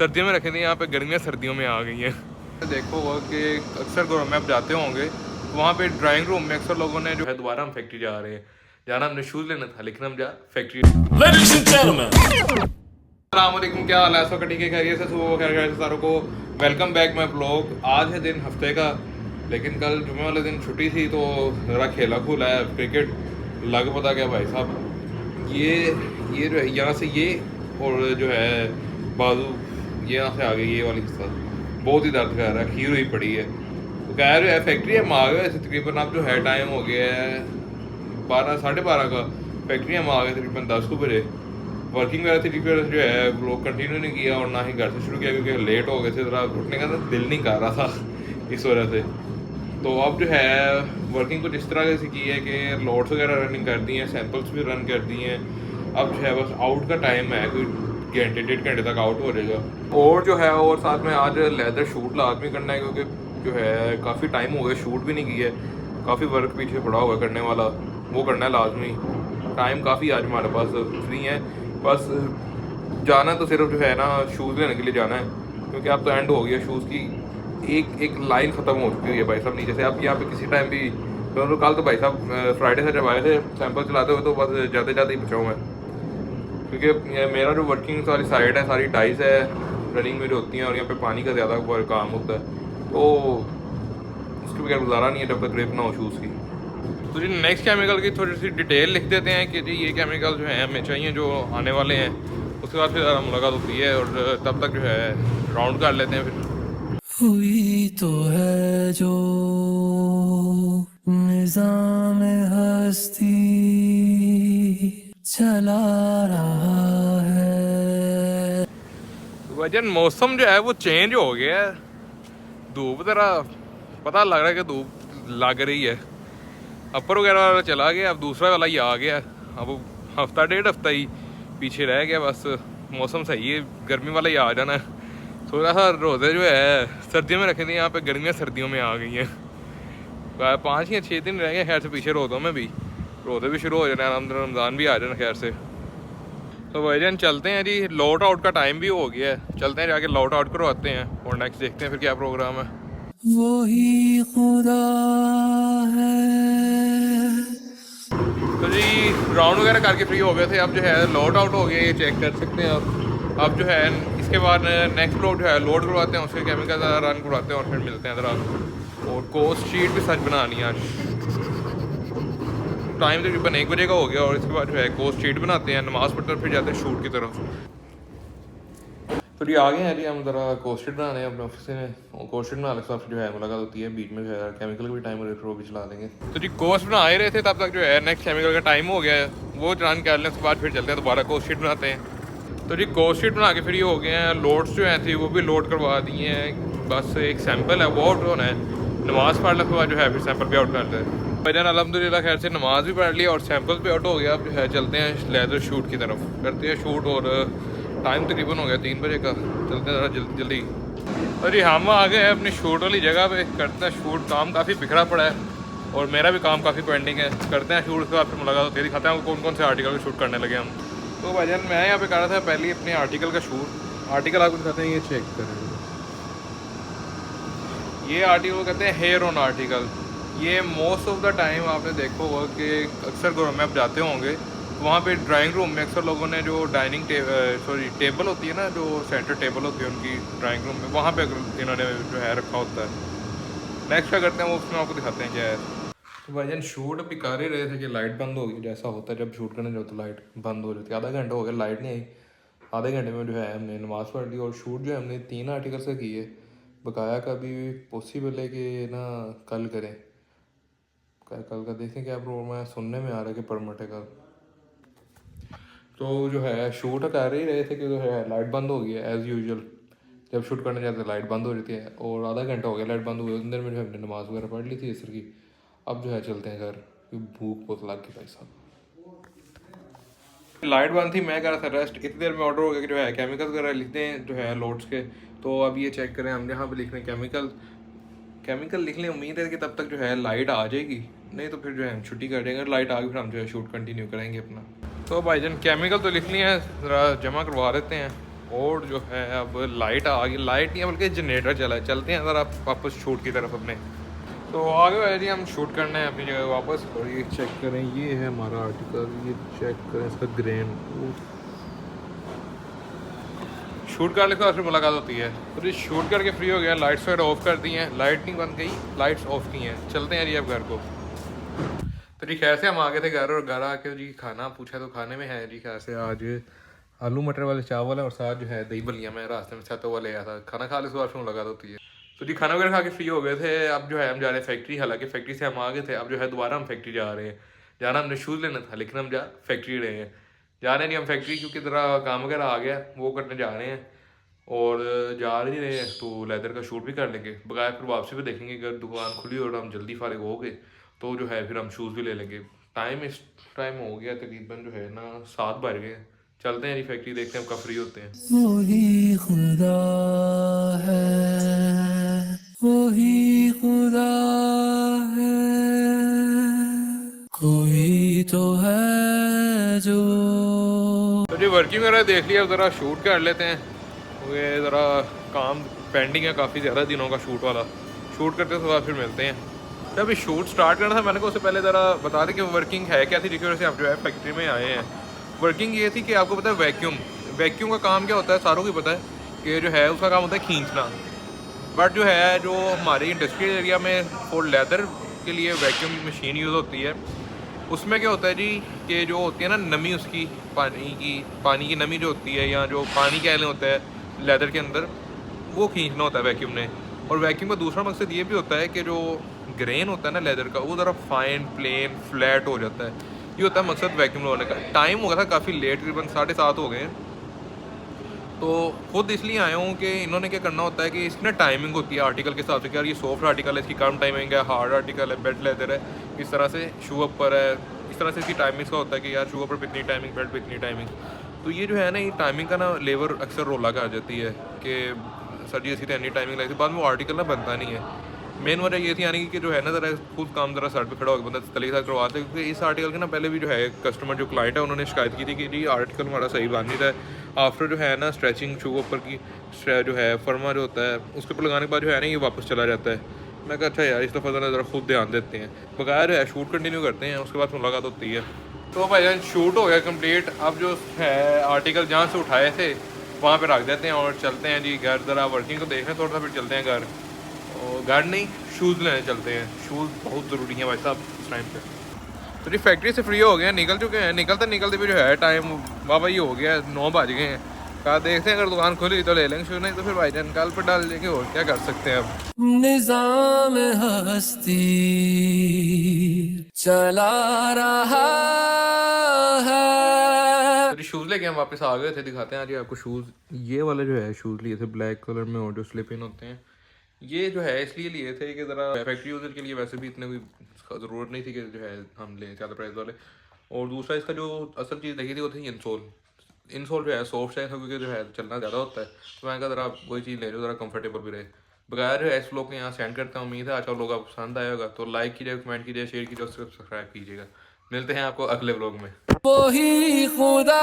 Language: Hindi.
सर्दियों में रखे थे, यहाँ पे गर्मियाँ सर्दियों में आ गई हैं। देखो वो कि अक्सर घरों में आप जाते होंगे तो वहाँ पे ड्राइंग रूम में अक्सर लोगों ने जो है दोबारा हम फैक्ट्री जा रहे हैं, जाना हमने शूज़ लेना था लेकिन हम जा फैक्ट्री। अस्सलामुअलैकुम, क्या हाल है? सब ठीक है, खैरियत से? सुबह खैर से सारों को वेलकम बैक माई ब्लॉग। आज है दिन हफ्ते का, लेकिन कल जुमे वाले दिन छुट्टी थी तो ज़रा खेला खुला है क्रिकेट। लग पता क्या भाई साहब, ये जो है यहाँ से ये और जो है बाजू ये यहाँ से आगे ये वाली हिस्सा बहुत ही दर्द कर रहा है, खीर हुई पड़ी है। तो कह रहे है फैक्ट्री हम आ गए तकरीबन, अब जो है टाइम हो गया है 12 साढ़े 12 का। फैक्ट्री हम आ गए तकरीबन 10 बजे। वर्किंग वगैरह थी फिर जो है वो कंटिन्यू नहीं किया और ना ही घर से शुरू किया क्योंकि लेट हो गए थे, ज़रा उठने का दिल नहीं कर रहा था इस वजह से। तो अब जो है वर्किंग कुछ इस तरह से की है कि लोड्स वगैरह रनिंग कर दी हैं, सैंपल्स भी रन कर दी हैं। अब जो है बस आउट का टाइम है, कोई घंटे डेढ़ घंटे तक आउट हो जाएगा। और जो है और साथ में आज लेदर शूट लाजमी करना है क्योंकि जो है काफ़ी टाइम हो गया शूट भी नहीं किया है, काफ़ी वर्क पीछे पड़ा हुआ करने वाला, वो करना है लाजमी। टाइम काफ़ी आज हमारे पास फ्री है, बस जाना तो सिर्फ जो है ना शूज़ लेने के लिए जाना है क्योंकि अब तो एंड हो गया शूज़ की, एक लाइन ख़त्म हो चुकी है भाई साहब नीचे से। आप यहाँ पे किसी टाइम भी तो कल तो भाई साहब फ्राइडे से जब आए थे सैंपल चलाते हुए तो बस जाते ही बचाऊँ मैं, क्योंकि मेरा जो वर्किंग वाली साइड है सारी डाइस है रनिंग में जो होती हैं और यहाँ पे पानी का ज़्यादा काम होता है तो उसके बगैर गुजारा नहीं है जब तक ग्रिप ना हो शूज़ की। तो जी नेक्स्ट केमिकल की थोड़ी सी डिटेल लिख देते हैं कि जी ये केमिकल जो है हमें चाहिए जो आने वाले हैं, उसके बाद फिर मुलाकात होती है और तब तक जो है राउंड कर लेते हैं। फिर हुई तो है जो निज़ाम हस्ती चला रहा है। वजन मौसम जो है वो चेंज हो गया है, धूप ज़रा पता लग रहा है कि धूप लग रही है। अपर वगैरह वाला चला गया, अब दूसरा वाला ही आ गया। अब हफ्ता डेढ़ हफ्ता ही पीछे रह गया, बस मौसम सही है, गर्मी वाला ही आ जाना है। थोड़ा सा रोज़े जो है सर्दियों में रखे थे, यहाँ पे गर्मियाँ सर्दियों में आ गई हैं। 5 या 6 दिन रह गए खैर से पीछे रोज़ों में भी, रोज़े भी शुरू हो जाना है, रमज़ान भी आ जाना खैर से। तो भाईजान चलते हैं जी, लॉट आउट का टाइम भी हो गया है, चलते हैं जाके लॉट आउट करवाते हैं और नेक्स्ट देखते हैं फिर क्या प्रोग्राम है। वही खुदा है। तो जी राउंड वगैरह करके फ्री हो गए थे, अब जो है लोड आउट हो गया, ये चेक कर सकते हैं आप। अब जो है इसके बाद नेक्स्ट लोड जो है लोड करवाते हैं, उसके केमिकल रन करवाते हैं और फिर मिलते हैं ज़रा। और कोस्ट शीट भी सच बनानी है आज, टाइम तकरीबन 1 बजे का हो गया और इसके बाद जो है कोस्ट शीट बनाते हैं, नमाज पढ़कर फिर जाते हैं शूट की तरफ। तो जी आ गए हैं जी हम ज़रा कोस्ट शीट बनाने अपने ऑफिस में, और कोस्ट शीट बनाने के साथ जो है मुलाकात होती है, बीच में जो है केमिकल का भी टाइम वो भी चला देंगे। तो जी कोस्ट बना ही रहे थे तब तक जो है नेक्स्ट केमिकल का टाइम हो गया है, वो रन कर लें उसके बाद फिर चलते हैं दोबारा कोस्ट शीट बनाते हैं। तो जी कोस्ट शीट बना के फ्री हो गए हैं, लोड्स जो हैं थी वो भी लोड करवा दिए हैं, बस एक सैंपल है वो आउट होना है, नमाज़ पढ़ने के बाद जो है फिर सैंपल भी आउट करते हैं। भजन अल्हम्दुलिल्लाह खैर से नमाज भी पढ़ ली और सैंपल भी आउट हो गया। अब जो है चलते हैं लेदर शूट की तरफ, करते हैं शूट और टाइम तकरीबन हो गया 3 बजे का, चलते हैं ज़रा जल्दी। और जी हम आ गए हैं अपनी शूट वाली जगह पे, करते हैं शूट। काम काफ़ी बिखरा पड़ा है और मेरा भी काम काफ़ी पेंडिंग है, करते हैं शूट के बाद फिर मुलाकात होती है, दिखाते हैं कौन कौन से आर्टिकल का शूट करने लगे हम। तो भाईजान मैं यहाँ पे कर रहा था पहले अपने आर्टिकल का शूट, आर्टिकल आपको दिखाते हैं, ये चेक करें। ये आर्टिकल कहते हैं हेयर ऑन आर्टिकल। ये मोस्ट ऑफ द टाइम आपने देखा होगा कि अक्सर घरों में आप जाते होंगे तो वहाँ पे ड्राइंग रूम में अक्सर लोगों ने जो डाइनिंग टेबल होती है ना, जो सेंटर टेबल होती है उनकी ड्राइंग रूम में, वहाँ पे इन्होंने जो है रखा होता है। नेक्स्ट क्या करते हैं वो उसमें आपको दिखाते हैं क्या है। तो भाईजान शूट अभी कर ही रहे थे कि लाइट बंद हो गई, जैसा होता है जब शूट करने जाओ तो लाइट बंद हो जाती है। आधा घंटा हो गया लाइट नहीं आई, आधे घंटे में जो है हमने नमाज़ पढ़ ली और शूट जो है हमने 3 आर्टिकल से की है। बकाया का भी पॉसिबल है कि ना कल करें, कल का देखें क्या प्रोग्राम है, सुनने में आ रहा है कि परमिट है कल। तो जो है शूट कर ही रहे थे कि जो है लाइट बंद हो गई है एज़ यूजुअल, जब शूट करने जाते लाइट बंद हो जाती है और आधा घंटा हो गया लाइट बंद हुए, अंदर में जो हमने नमाज़ वगैरह पढ़ ली थी असर की। अब जो है चलते हैं घर, भूख बहुत लग गई भाई साहब। लाइट बंद थी, मैं कर रहा था रेस्ट, इतनी देर में ऑर्डर हो गया कि जो है केमिकल वगैरह लिखते हैं जो है लोड्स के। तो अब ये चेक करें हम यहाँ पे लिख रहे हैं केमिकल लिख लें, उम्मीद है कि तब तक जो है लाइट आ जाएगी, नहीं तो फिर जो है हम छुट्टी कर देंगे, लाइट आ गई फिर हम जो है शूट कंटिन्यू करेंगे अपना। तो भाईजान केमिकल तो लिख लिए हैं, ज़रा जमा करवा देते हैं और जो है अब लाइट आ गई, लाइट नहीं है बल्कि जनरेटर चला है। चलते हैं अगर आप वापस शूट की तरफ अपने। तो आगे है जी, हम शूट करना है अपनी जगह वापस। और ये चेक करें, ये है हमारा आर्टिकल, ये चेक करें इसका ग्रेन। शूट करने के बाद फिर मुलाकात होती है। तो ये शूट करके फ्री हो गया, लाइट्स वगैरह ऑफ कर दी हैं, लाइट नहीं बंद गई, लाइट्स ऑफ की हैं। चलते हैं जी अब घर को। तो जी खैर से हम आ गए थे घर, और घर आके जी खाना पूछा तो खाने में है जी खैर से आज आलू मटर वाले चावल है, और साथ जो है दही बलिया मैं रास्ते में छत वाले आया था। खाना खा ले उसके बाद फिर मुलाकात होती है। तो जी खाना वगैरह खा के फ्री हो गए थे। अब जो है हम जा रहे हैं फैक्ट्री, हालांकि फैक्ट्री से हम आ गए थे। अब जो है दोबारा हम फैक्ट्री जा रहे हैं। जाना हमने शूज़ लेना था, लेकिन हम जा फैक्ट्री रहे हैं। जा रहे नहीं हम फैक्ट्री, क्योंकि ज़रा काम वगैरह आ गया, वो करने जा रहे हैं। और जा ही रहे हैं तो लेदर का शूट भी कर लेंगे, बगैर फिर वापसी भी देखेंगे। अगर दुकान खुली और हम जल्दी फारिग हो गए तो जो है फिर हम शूज़ भी ले लेंगे। टाइम इस टाइम हो गया तकरीबन जो है ना 7 बज गए। चलते हैं जी फैक्ट्री, देखते हैं हम कब फ्री होते हैं। वही खुदा है, वही खुदा है, कोई तो है जो। तो जी वर्किंग वगैरह देख लिया, ज़रा शूट कर लेते हैं। ये ज़रा काम पेंडिंग है काफ़ी ज़्यादा दिनों का शूट वाला। शूट करते तो बाद फिर मिलते हैं। जब अभी शूट स्टार्ट करना था, मैंने कहा उससे पहले ज़रा बता दें कि वर्किंग है क्या थी, जिसकी वजह से आप जो है फैक्ट्री में आए हैं। वर्किंग ये थी कि आपको पता है वैक्यूम, वैक्यूम का काम क्या होता है सारों को पता है कि जो है उसका काम होता है खींचना। बट जो है जो हमारी इंडस्ट्रियल एरिया में फॉर लेदर के लिए वैक्यूम मशीन यूज़ होती है, उसमें क्या होता है जी कि जो होती है ना नमी उसकी, पानी की नमी जो होती है, या जो पानी के एले होता है लेदर के अंदर, वो खींचना होता है वैक्यूम ने। और वैक्यूम का दूसरा मकसद ये भी होता है कि जो ग्रेन होता है ना लेदर का, वो ज़रा फाइन प्लेन फ्लैट हो जाता है। ये होता है मकसद वैक्यूम लगाने का। टाइम हो गया था काफ़ी लेट, तकरीबन 7:30 हो गए हैं। तो खुद इसलिए आया हूँ कि इन्होंने क्या करना होता है कि इसकी ना टाइमिंग होती है आर्टिकल के हिसाब से कि यार ये सॉफ्ट आर्टिकल है, इसकी कम टाइमिंग है, हार्ड आर्टिकल है, बेल्ट लेदर है, इस तरह से शू अपर है, इस तरह से इसकी टाइमिंग का होता है कि यार शू अपर पर इतनी टाइमिंग, बेल्ट पर इतनी टाइमिंग। तो ये जो है ना, ये टाइमिंग का ना लेबर अक्सर रोला कर जाती है कि सर जी ऐसी तो इतनी टाइमिंग लगती है, बाद में वो आर्टिकल ना बनता नहीं है। मेन वजह ये थी यानी कि जो है ना ज़रा खुद काम ज़रा साइड पे खड़ा होकर बंदा तली साथ करवाते, क्योंकि इस आर्टिकल के ना पहले भी जो है कस्टमर जो क्लाइंट है उन्होंने शिकायत की थी कि जी आर्टिकल हमारा सही बन नहीं था। आफ्टर जो है ना स्ट्रेचिंग शू ऊपर की जो है फर्मा जो होता है उसके ऊपर लगाने के बाद जो है ना ये वापस चला जाता है। मैं कहा अच्छा यार इस दफ़ा ज़रा खुद ध्यान देते हैं, बगैर जो है शूट कंटिन्यू करते हैं, उसके बाद मुलाकात होती है। तो भाई जान शूट हो गया कंप्लीट। अब जो है आर्टिकल जहाँ से उठाए थे वहाँ पे रख देते हैं और चलते हैं जी घर। ज़रा वर्किंग को देख रहे हैं थोड़ा सा, फिर चलते हैं घर। और घर नहीं, शूज़ लेने चलते हैं। शूज़ बहुत ज़रूरी है भाई साहब इस टाइम पे। तो जी फैक्ट्री से फ्री हो गए हैं, निकल चुके हैं। निकलते निकलते भी जो है टाइम वाह ये हो गया, 9 बज गए हैं। कहा देखते हैं अगर दुकान खुली तो ले लेंगे शूज़, नहीं तो फिर भाईजान कल पर डाल लेंगे, और क्या कर सकते हैं अब। निजाम हस्ती चला रहा है। तो जी शूज़ लेके हम वापस आ गए थे, दिखाते हैं जी आपको शूज़। ये वाले जो है शूज़ लिए थे ब्लैक कलर में, और जो स्लिप इन होते हैं ये जो है इसलिए लिए थे कि ज़रा फैक्ट्री यूज़र के लिए वैसे भी इतने कोई ज़रूरत नहीं थी कि जो है हम लें ज़्यादा प्राइस वाले। और दूसरा इसका जो असल चीज़ देखी थी वो थी इंसोल। इंसोल जो है सॉफ्ट चाहिए था, क्योंकि जो है चलना ज़्यादा होता है। तो मैंने कहा ज़रा वही चीज़ ले लो ज़रा कंफर्टेबल भी रहे। बगैर जो है इस लोग के यहाँ सेंड करता हूँ, उम्मीद है आज लोग आपको पसंद आया होगा। तो लाइक कीजिए, कमेंट कीजिए, शेयर कीजिए और सब्सक्राइब कीजिएगा। मिलते हैं आपको अगले व्लॉग में। वही खुदा